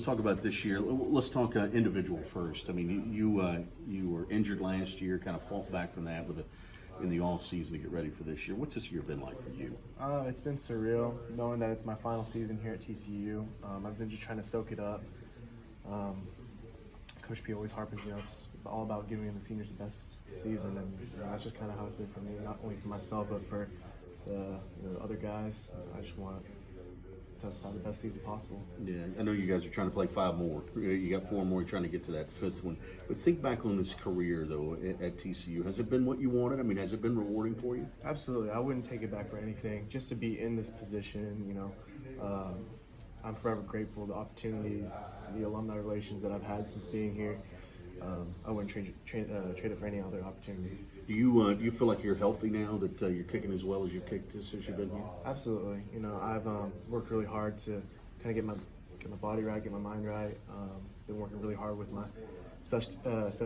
Let's talk about this year. Let's talk individual first. I mean, you were injured last year, kind of fought back from that in the off season to get ready for this year. What's this year been like for you? It's been surreal knowing that it's my final season here at TCU. I've been just trying to soak it up. Coach P always harpens, it's all about giving the seniors the best season, and that's just kind of how it's been for me, not only for myself but for the other guys. I just want to have the best season possible. Yeah, I know you guys are trying to play 5 more. You got 4 more. You're trying to get to that 5th one. But think back on this career, though, at TCU. Has it been what you wanted? I mean, has it been rewarding for you? Absolutely. I wouldn't take it back for anything. Just to be in this position, I'm forever grateful. The opportunities, the alumni relations that I've had since being here, I wouldn't trade it for any other opportunity. Do you feel like you're healthy now, that you're kicking as well as you've kicked since you've been here? Absolutely. I've worked really hard to kind of get my body right, get my mind right. Been working really hard with my special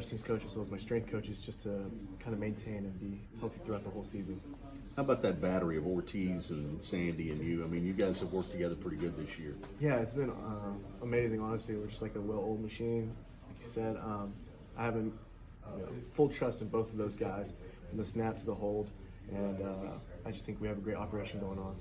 teams coach as well as my strength coaches just to kind of maintain and be healthy throughout the whole season. How about that battery of Ortiz and Sandy and you? I mean, you guys have worked together pretty good this year. Yeah, it's been amazing, honestly. We're just like a well-oiled machine. Like you said, I have full trust in both of those guys, from the snap to the hold, and I just think we have a great operation going on.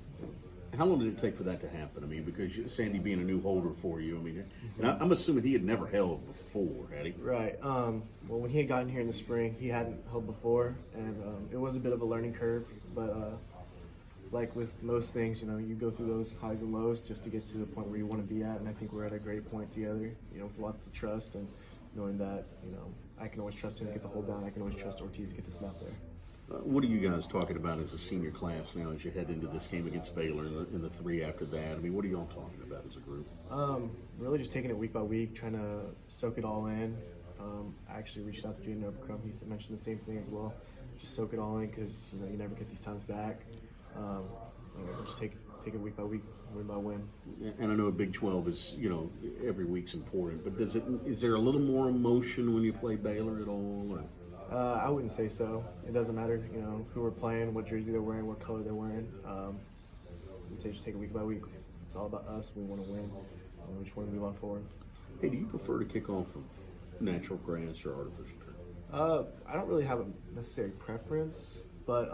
How long did it take for that to happen? I mean, because Sandy being a new holder for you, I mean, and I'm assuming he had never held before, had he? Right. Well, when he had gotten here in the spring, he hadn't held before, and it was a bit of a learning curve. But like with most things, you go through those highs and lows just to get to the point where you want to be at. And I think we're at a great point together, with lots of trust and knowing that, I can always trust him to get the hold down. I can always trust Ortiz to get the snap there. What are you guys talking about as a senior class now as you head into this game against Baylor and the 3 after that? I mean, what are you all talking about as a group? Really just taking it week by week, trying to soak it all in. I actually reached out to Jonathon Song. He mentioned the same thing as well. Just soak it all in because, you never get these times back. Just take it week by week, win by win. And I know a Big 12 is, every week's important, but is there a little more emotion when you play Baylor at all? Or? I wouldn't say so. It doesn't matter, who we're playing, what jersey they're wearing, what color they're wearing. We just take it week by week. It's all about us. We want to win. We just want to move on forward. Hey, do you prefer to kick off of natural grass or artificial turf? I don't really have a necessary preference, but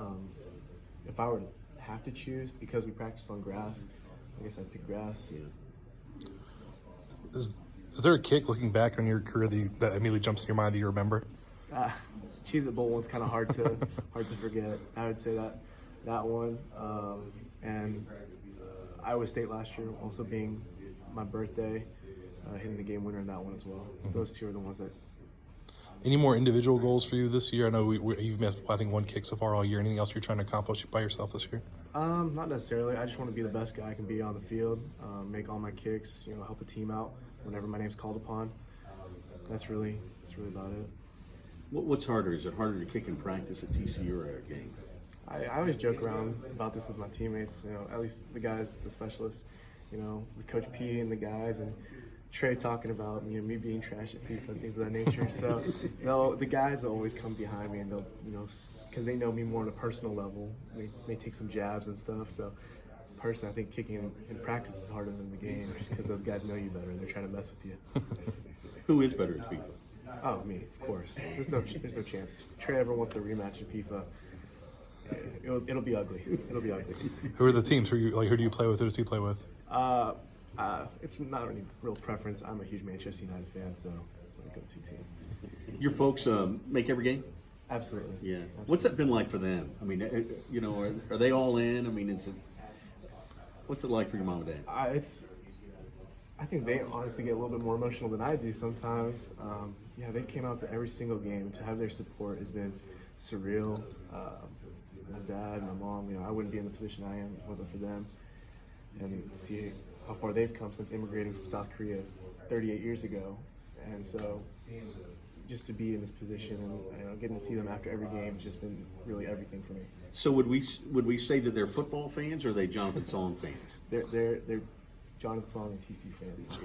if I were to have to choose, because we practice on grass, I guess I'd pick grass. Yeah. Is there a kick looking back on your career that immediately jumps in your mind that you remember? Cheese It Bowl one's kind of hard to forget. I would say that one, and Iowa State last year also being my birthday, hitting the game winner in that one as well. Mm-hmm. Those 2 are the ones that. Any more individual goals for you this year? I know you've missed, I think, 1 kick so far all year. Anything else you're trying to accomplish by yourself this year? Not necessarily. I just want to be the best guy I can be on the field, make all my kicks, help a team out whenever my name's called upon. That's really about it. What's harder? Is it harder to kick in practice at TCU or at a game? I always joke around about this with my teammates, at least the guys, the specialists, with Coach P and the guys, and Trey talking about me being trash at FIFA and things of that nature. So the guys will always come behind me, and they'll because they know me more on a personal level. They may take some jabs and stuff. So personally, I think kicking in practice is harder than the game, just because those guys know you better and they're trying to mess with you. Who is better at FIFA? Oh, me, of course. There's no chance. Trey ever wants a rematch in FIFA. It'll be ugly. It'll be ugly. Who are the teams? Who do you play with? Who does he play with? It's not any real preference. I'm a huge Manchester United fan, so it's my go-to team. Your folks make every game? Absolutely. Yeah. Absolutely. What's that been like for them? I mean, are they all in? I mean, what's it like for your mom and dad? I think they honestly get a little bit more emotional than I do sometimes. They came out to every single game. To have their support has been surreal. My dad, my mom, I wouldn't be in the position I am if it wasn't for them. And to see how far they've come since immigrating from South Korea 38 years ago. And so just to be in this position and getting to see them after every game has just been really everything for me. So would we say that they're football fans or are they Jonathon Song fans? They're Jonathon Song and TC fans.